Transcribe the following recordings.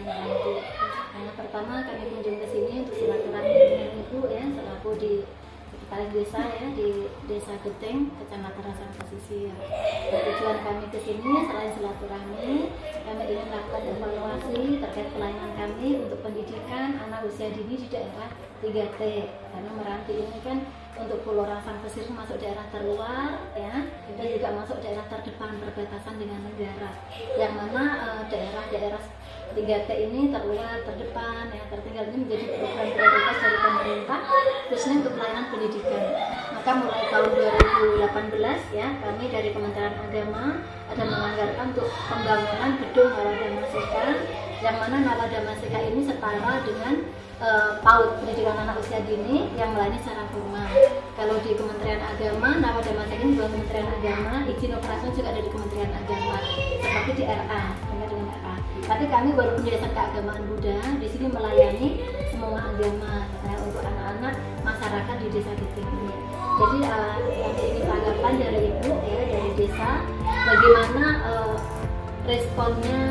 pelayanan Ibu. Yang pertama kami kunjung ke sini untuk silaturahmi dengan Ibu ya, selaku di sekretaris desa ya di Desa Geteng, Kecamatan Rasan Pesisir. Tujuan kami ke sini selain silaturahmi, kami ingin melakukan evaluasi terkait pelayanan kami untuk pendidikan anak usia dini di daerah 3T. Karena Meranti ini kan untuk Pulau Rasan Pesisir masuk daerah terluar ya, dan juga masuk daerah terdepan berbatasan dengan negara. Yang mana daerah-daerah 3T ini terluar, terdepan, ya, tertinggal ini menjadi program prioritas dari pemerintah khususnya untuk pelayanan pendidikan. Maka mulai tahun 2018 ya, kami dari Kementerian Agama ada menganggarkan untuk pembangunan gedung Nawada Masika, yang mana Nawada Masika ini setara dengan PAUD pendidikan anak usia dini yang melayani secara formal. Kalau di Kementerian Agama, Nawada Masika ini bukan Kementerian Agama, izin operasi juga ada di Kementerian Agama, seperti di RA, dengan RA. Tapi kami walaupun Yayasan Keagamaan Buddha di sini melayani semua agama untuk anak-anak masyarakat di Desa Geteng ini. Jadi ini tanggapan dari Ibu ya dari desa, bagaimana responnya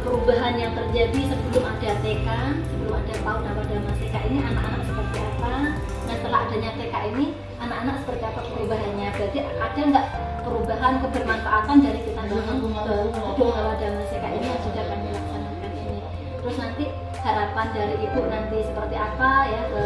perubahan yang terjadi sebelum ada TK, sebelum ada PAUD Nawada Masika ini anak-anak seperti apa? Nah setelah adanya TK ini anak-anak seperti apa perubahannya? Berarti ada nggak perubahan kebermanfaatan dari kita bangun gedung Nawada Masika ini yang sudah kami laksanakan ini? Terus nanti harapan dari Ibu nanti seperti apa ya ke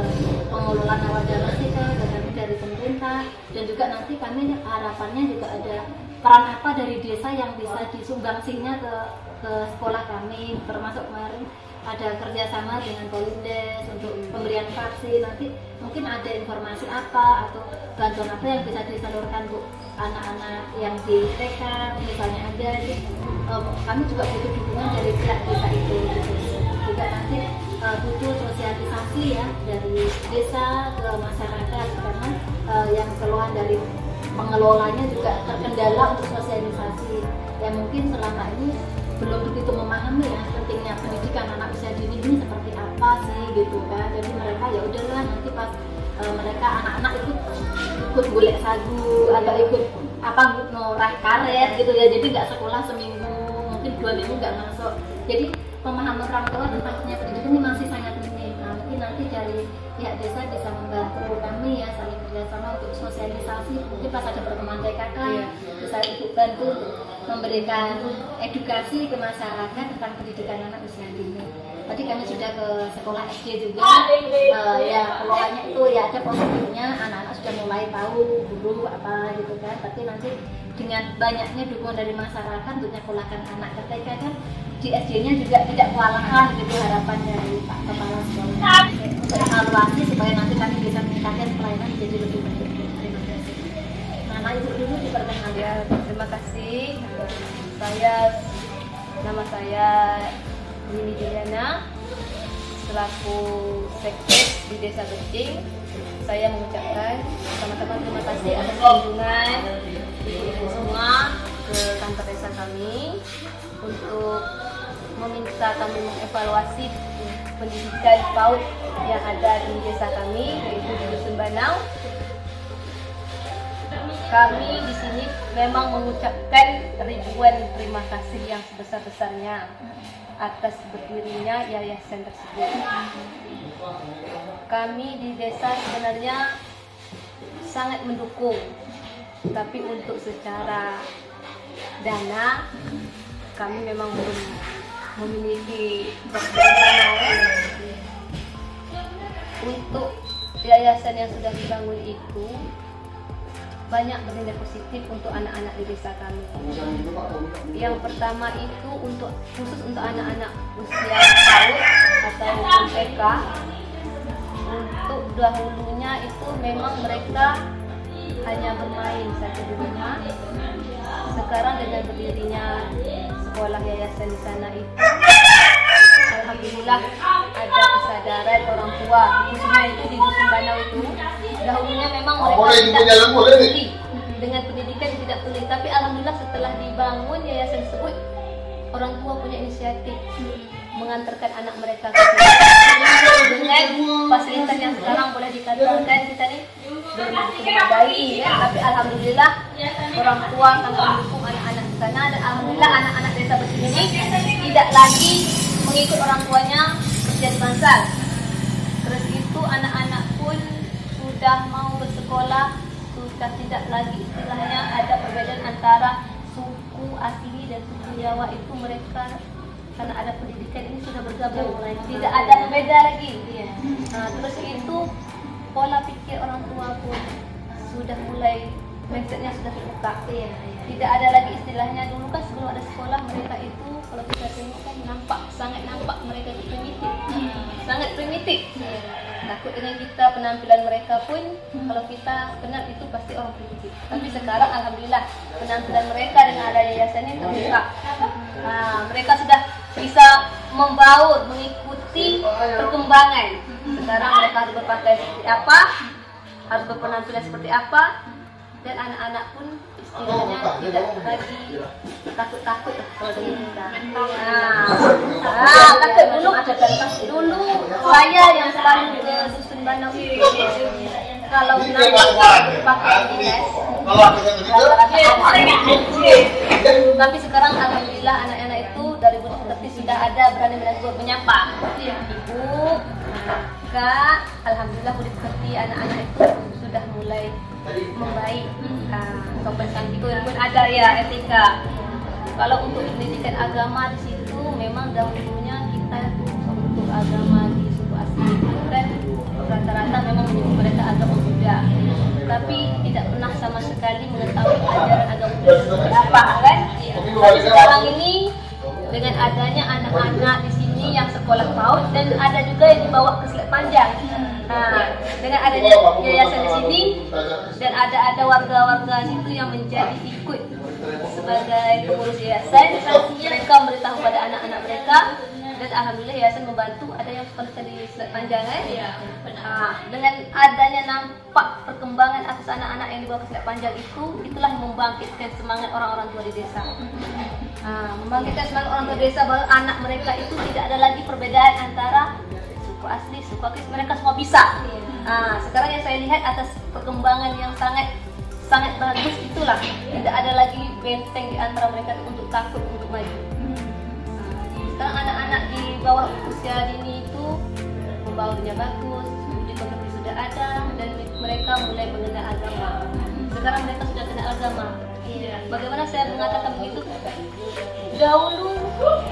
pengelola Nawada Masika, kami dari pemerintah, dan juga nanti kami harapannya juga ada peran apa dari desa yang bisa disumbangsinya ke sekolah kami, termasuk kemarin ada kerjasama dengan Polindes untuk pemberian vaksin. Nanti mungkin ada informasi apa atau bantuan apa yang bisa disalurkan Bu anak-anak yang di TK misalnya ada kami juga butuh dukungan dari pihak desa itu gitu. Juga nanti butuh sosialisasi ya dari desa ke masyarakat, karena yang keluhan dari pengelolanya juga terkendala untuk sosialisasi yang mungkin selama ini belum begitu memahami ya pentingnya pendidikan anak usia dini ini seperti apa sih gitu kan. Jadi mereka ya udahlah nanti pas mereka anak-anak ikut golek sagu atau ikut norah karet gitu ya, jadi nggak sekolah seminggu, mungkin 2 minggu nggak masuk. Jadi pemahaman orang tua tentang pendidikan ini masih sangat minim. Nah, mungkin nanti dari pihak desa bisa membantu kami ya saling kerjasama untuk sosialisasi. Mungkin pas ada pertemuan TKK bisa ikut bantu memberikan edukasi ke masyarakat tentang pendidikan anak usia dini. Tadi kami sudah ke sekolah SD juga, ya keluarnya itu ya ada positifnya, anak-anak sudah mulai tahu guru apa gitu kan. Tapi nanti dengan banyaknya dukungan dari masyarakat untuk nyekolahkan anak ke TK kan, di SD-nya juga tidak kewalahan gitu harapan dari Pak Kepala Sekolah untuk evaluasi supaya nanti kami bisa meningkatkan pelayanan menjadi lebih baik. Terima kasih. Nama Ibu dulu diperkenalkan. Ya, terima kasih. Nama saya Nini Juliana, selaku sekdes di Desa Geteng. Saya mengucapkan sama-sama terima kasih atas kunjungan ibu semua ke kantor desa kami untuk meminta kami mengevaluasi pendidikan PAUD yang ada di desa kami, yaitu di Dusun Banau. Kami di sini memang mengucapkan ribuan terima kasih yang sebesar-besarnya atas berdirinya yayasan tersebut. Kami di desa sebenarnya sangat mendukung, tapi untuk secara dana kami memang belum memiliki dana. Untuk yayasan yang sudah dibangun itu banyak bernilai positif untuk anak-anak di desa kami. Yang pertama itu khusus untuk anak-anak usia PAUD atau TK. Untuk dahulunya itu memang mereka hanya bermain saja di rumah. Sekarang dengan berdirinya sekolah yayasan di sana itu, alhamdulillah ada kesadaran orang tua, khususnya itu di Dusun Banau itu. Dahulunya memang mereka tidak peduli dengan pendidikan, tidak peduli, tapi alhamdulillah setelah dibangun yayasan tersebut, orang tua punya inisiatif mengantarkan anak mereka ke sini dengan fasilitas yang sekarang boleh dikatakan kita nih belum memadai ya, tapi alhamdulillah orang tua sangat mendukung anak-anak di sana, dan alhamdulillah anak-anak desa Bersih ini tidak lagi mengikut orang tuanya kerja di Bansal. Terus itu anak-anak pun sudah mau bersekolah, sudah tidak lagi istilahnya ada perbedaan antara suku asli dan suku Jawa itu mereka karena ada pendidikan ini sudah bergabung, tidak ada pembeda lagi. Nah, terus itu pola pikir orang tua pun sudah mulai mindsetnya sudah terbuka. Tidak ada lagi istilahnya dulu kan sebelum ada sekolah mereka itu kalau kita tengok kan sangat nampak mereka itu primitif, sangat primitif. Takut dengan kita penampilan mereka pun kalau kita kenal itu pasti orang primitif. Tapi sekarang alhamdulillah penampilan mereka dengan ada yayasan ini terbuka. Nah, mereka sudah bisa membaur mengikuti perkembangan. Sekarang mereka harus berpakaian seperti apa, harus berpenampilan seperti apa, dan anak-anak pun istilahnya tidak lagi takut-takut kalau dengan kita. Takut dulu saya yang selalu ke Dusun Banau itu kalau pakai dinas tapi sekarang alhamdulillah anak-anak itu dari budak sudah ada berani menyapa ibu, kak, alhamdulillah udah seperti anak-anak itu sudah mulai membaik. Sopan santun pun ada ya etika. Kalau untuk pendidikan agama di situ memang dahulunya kita untuk agama di suku asli itu kan rata-rata memang menyebut mereka agama Buddha, tapi tidak pernah sama sekali mengetahui ajaran agama Buddha seperti apa kan. Tapi sekarang ini dengan adanya anak-anak di sini yang sekolah PAUD dan ada juga yang dibawa ke Selat Panjang. Nah, dengan adanya yayasan di sini dan ada warga-warga situ yang menjadi ikut sebagai pengurus yayasan, mereka memberitahu pada anak-anak mereka dan alhamdulillah yayasan membantu ada yang sekolah di Selat Panjang dengan adanya nampak perkembangan atas anak-anak yang dibawa ke Selat Panjang itulah yang membangkitkan semangat orang-orang tua di desa. Membangkitkan semangat orang tua di desa bahwa anak mereka itu tidak ada lagi perbedaan antara suku asli, suku aktif, mereka semua bisa. Sekarang yang saya lihat atas perkembangan yang sangat bagus itulah tidak ada lagi benteng di antara mereka untuk takut untuk maju. Sekarang anak-anak di bawah usia dini itu membaurnya bagus, budi pekerti sudah ada dan mereka mulai mengenal agama. Sekarang mereka sudah kenal agama. Bagaimana saya mengatakan begitu? Dahulu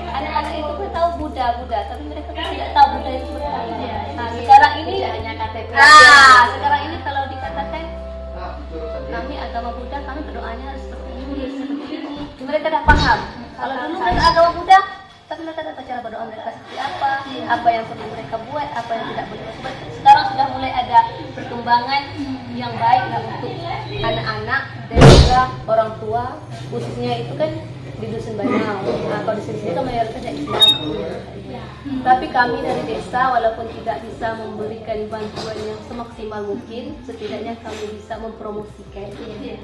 anak-anak itu kan tahu Buddha, tapi mereka kan tidak tahu Buddha itu berapa. Nah, sekarang ini hanya KTP. Sekarang ini kalau dikatakan kami agama Buddha, kami berdoanya harus seperti ini. Mereka dah paham. Kalau dulu mereka agama Buddha, tapi mereka tidak tahu cara berdoa mereka seperti apa yang perlu mereka buat, apa yang tidak boleh buat. Sekarang sudah mulai ada perkembangan yang baik untuk anak-anak dan juga orang tua, khususnya itu kan di Dusun Banau. Kalau di sini kan mayoritasnya Islam. Tapi kami dari desa walaupun tidak bisa memberikan bantuan yang semaksimal mungkin, setidaknya kami bisa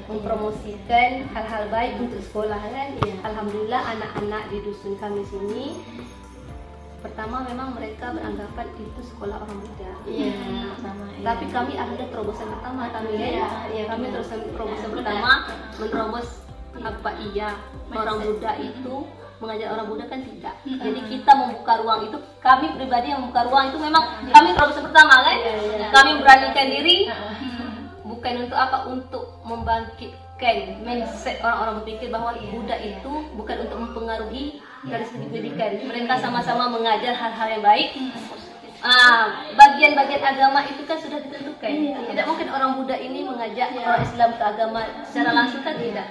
mempromosikan hal-hal baik untuk sekolah kan. Alhamdulillah anak-anak di dusun kami sini pertama memang mereka beranggapan itu sekolah orang Buddha. Tapi kami alhamdulillah terobosan pertama kami terobosan pertama menerobos apa orang Buddha itu mengajar orang Buddha kan tidak. Jadi kita membuka ruang itu, kami pribadi yang membuka ruang itu memang kami terobosan pertama kan. Kami beranikan diri bukan untuk apa, untuk membangkitkan mindset orang-orang berpikir bahwa Buddha itu bukan untuk mempengaruhi dari segi pendidikan. Mereka sama-sama mengajar hal-hal yang baik. Bagian-bagian agama itu kan sudah ditentukan. Tidak mungkin orang Buddha ini mengajak orang Islam ke agama secara langsung kan tidak.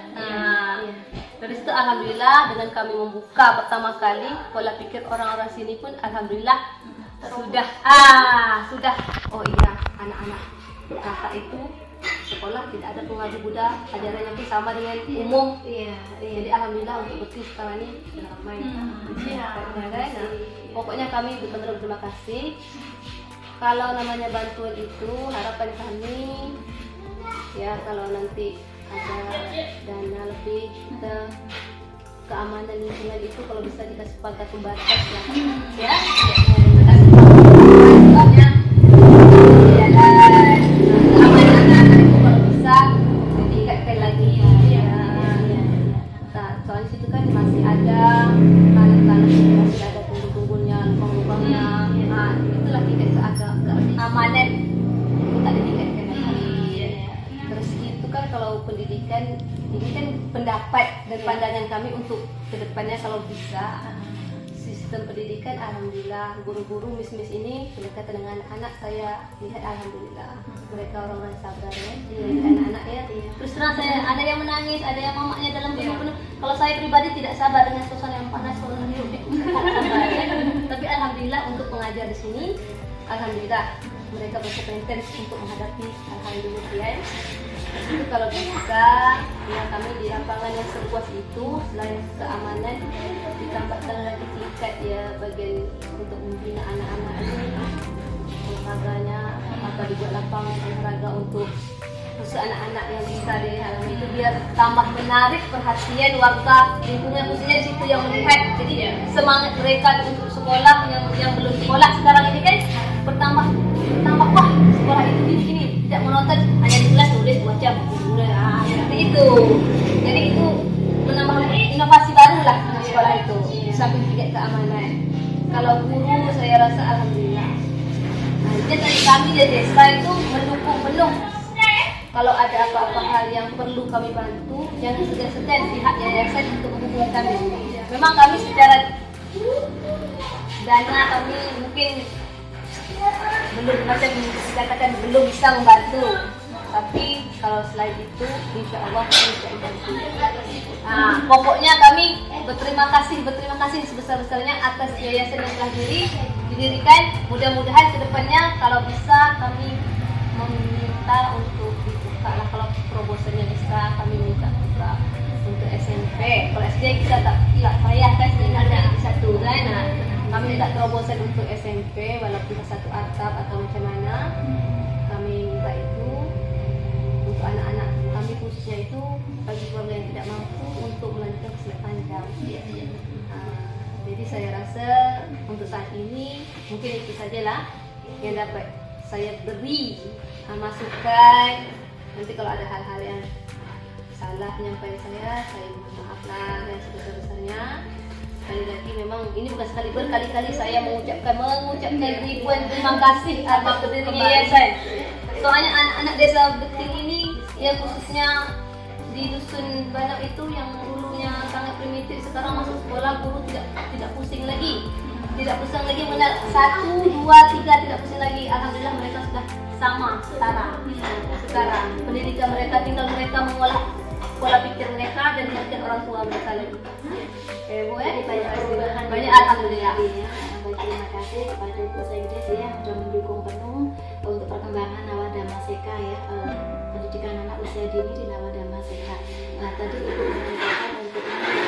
Dari situ alhamdulillah dengan kami membuka pertama kali pola pikir orang-orang sini pun alhamdulillah sudah oh iya anak-anak kakak itu sekolah tidak ada pengaji Buddha, ajarannya pun sama dengan umum. Jadi alhamdulillah untuk betul sekarang ini sudah ramai. Pokoknya kami benar-benar terima kasih. Kalau namanya bantuan itu harapan kami ya kalau nanti ada dana lebih ke keamanan lingkungan itu kalau bisa dikasih pangkat pembatas lah ya. Soalnya situ kan masih ada tanah-tanah, masih ada tunggul-tunggulnya pendapat dan pandangan kami untuk kedepannya kalau bisa sistem pendidikan, alhamdulillah guru-guru mis-mis ini pendekatan dengan anak saya lihat alhamdulillah mereka orang-orang sabar ya, anak-anak ya. Terus terang saya ada yang menangis, ada yang mamanya dalam penuh-penuh. Kalau saya pribadi tidak sabar dengan suasana yang panas, kalau hidup tapi alhamdulillah untuk pengajar di sini, alhamdulillah mereka berkompeten untuk menghadapi hal-hal yang demikian. Itu kalau bisa ya kami di lapangan yang seluas itu selain keamanan ditambahkan lagi tingkat ya bagian untuk membina anak-anak ini olahraganya apa dibuat lapangan olahraga untuk khusus anak-anak yang bisa di halaman itu biar tambah menarik perhatian warga lingkungan khususnya di situ yang melihat, jadi semangat mereka untuk sekolah yang belum sekolah sekarang ini kan bertambah wah sekolah itu ini tidak menonton hanya di kelas nulis baca seperti itu. Jadi itu menambah inovasi baru lah di sekolah itu sampai tingkat keamanan. Kalau guru saya rasa alhamdulillah. Nah, jadi kami di desa itu mendukung penuh. Kalau ada apa-apa hal yang perlu kami bantu, jangan segan-segan pihak yayasan untuk menghubungi kami. Memang kami secara dana kami mungkin belum macam dikatakan belum bisa membantu, tapi kalau selain itu insya Allah kami bisa membantu. Nah, pokoknya kami berterima kasih sebesar-besarnya atas yayasan yang telah didirikan. Mudah-mudahan kedepannya kalau bisa kami meminta untuk dibuka lah, kalau proposalnya bisa kami minta buka untuk SMP. Kalau SD kita tak payah kan ada satu kan. Nah, kami minta terobosan untuk SMP walaupun satu atap atau macam mana. Kami minta itu untuk anak-anak kami khususnya itu bagi keluarga yang tidak mampu untuk melanjutkan ke sekolah panjang. Jadi saya rasa untuk saat ini mungkin itu sajalah yang dapat saya beri masukan. Nanti kalau ada hal-hal yang salah penyampaian saya mohon maaf lah yang sebesar-besarnya. Sekali lagi memang ini bukan sekali, berkali-kali saya mengucapkan ribuan terima kasih atas berdirinya yayasan. Soalnya anak-anak desa Beting ini ya khususnya di dusun Banau itu yang dulunya sangat primitif, sekarang masuk sekolah guru tidak pusing lagi. Tidak pusing lagi benar 1, 2, 3 tidak pusing lagi. Alhamdulillah mereka sudah sama setara. Sekarang pendidikan mereka tinggal mereka mengolah pola pikir mereka dan mengerti orang tua mereka lagi. Bu ya, banyak alhamdulillah. Terima kasih kepada Bu Saedes ya yang sudah mendukung penuh untuk perkembangan Nawadama SK ya, pendidikan anak usia dini di Nawadama SK. Nah tadi Ibu mengatakan untuk ini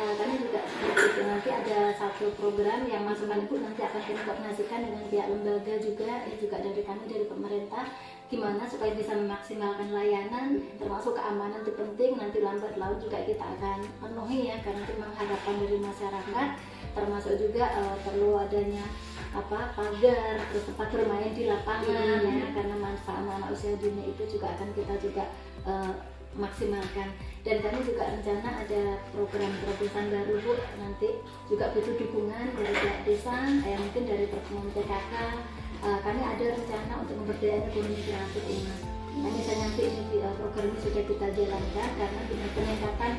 kami juga seperti itu, nanti ada satu program yang masukan Ibu nanti akan kita koordinasikan dengan pihak lembaga juga dari kami dari pemerintah, gimana supaya bisa memaksimalkan layanan termasuk keamanan itu penting. Nanti lambat laun juga kita akan penuhi ya, karena itu memang harapan dari masyarakat, termasuk juga perlu adanya pagar, terus tempat bermain di lapangan ya, karena manfaat anak usia dini itu juga akan kita juga maksimalkan. Dan kami juga rencana ada program terobosan baru Bu, nanti juga butuh dukungan dari pihak desa, mungkin dari pertemuan PKK. Kami ada rencana untuk pemberdayaan ekonomi kreatif ini. Nah, misalnya nanti ini program ini sudah kita jalankan, karena dengan peningkatan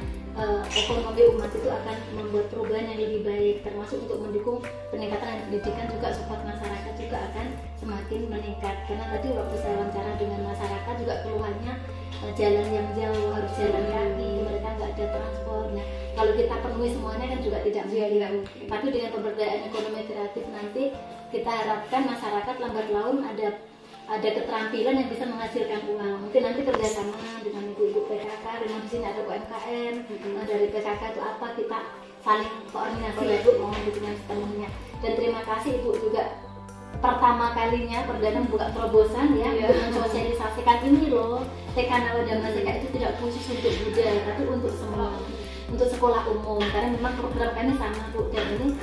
ekonomi umat itu akan membuat perubahan yang lebih baik, termasuk untuk mendukung peningkatan pendidikan juga, support masyarakat juga akan semakin meningkat. Karena tadi waktu saya wawancara dengan masyarakat juga keluhannya jalan yang jauh, harus jalan kaki, mereka nggak ada transport. Nah, kalau kita penuhi semuanya kan juga tidak mungkin. Tapi dengan pemberdayaan ekonomi kreatif nanti kita harapkan masyarakat lambat laun ada keterampilan yang bisa menghasilkan uang. Mungkin nanti kerjasama dengan ibu-ibu PKK, dengan di sini ada UMKM, dari PKK itu apa, kita saling koordinasi ya Bu, mohon dukungan sepenuhnya. Dan terima kasih Ibu juga pertama kalinya perdana membuka terobosan ya, mensosialisasikan ini loh, TK Nawadama SK itu tidak khusus untuk Buddha, tapi untuk semua, untuk sekolah umum, karena memang program kami sama Bu, dan ini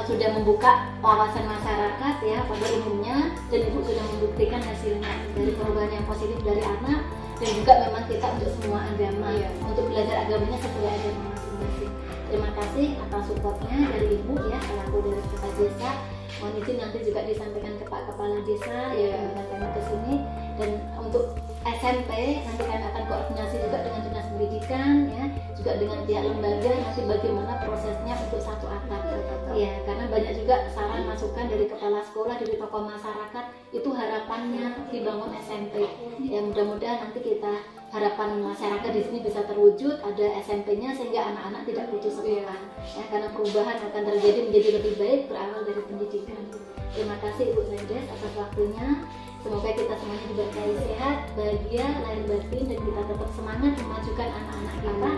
sudah membuka wawasan masyarakat ya pada umumnya, dan Ibu sudah membuktikan hasilnya dari perubahan yang positif dari anak, dan juga memang kita untuk semua agama ya, untuk belajar agamanya sesuai agama masing-masing. Terima kasih atas supportnya dari Ibu ya, selaku dari Kepala Desa. Mohon izin nanti juga disampaikan ke Pak Kepala Desa yang kami ke sini. Dan untuk SMP nanti kami akan koordinasi juga dengan Dinas Pendidikan ya, juga juga dengan pihak lembaga nanti bagaimana prosesnya untuk satu atap. Ya, karena banyak juga saran masukan dari kepala sekolah, dari tokoh masyarakat, itu harapannya dibangun SMP. Ya, mudah-mudahan nanti kita harapan masyarakat di sini bisa terwujud, ada SMP-nya sehingga anak-anak tidak putus sekolah. Ya, karena perubahan akan terjadi menjadi lebih baik berawal dari pendidikan. Terima kasih Ibu Zaides atas waktunya. Semoga kita semuanya diberkahi sehat, bahagia, lahir batin, dan kita tetap semangat memajukan anak-anak kita.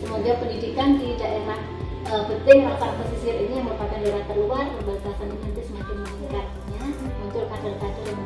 Semoga pendidikan di daerah Beting, Rangsang Pesisir ini yang merupakan daerah terluar, perbatasan ini nanti semakin meningkat, ya, muncul kader-kader yang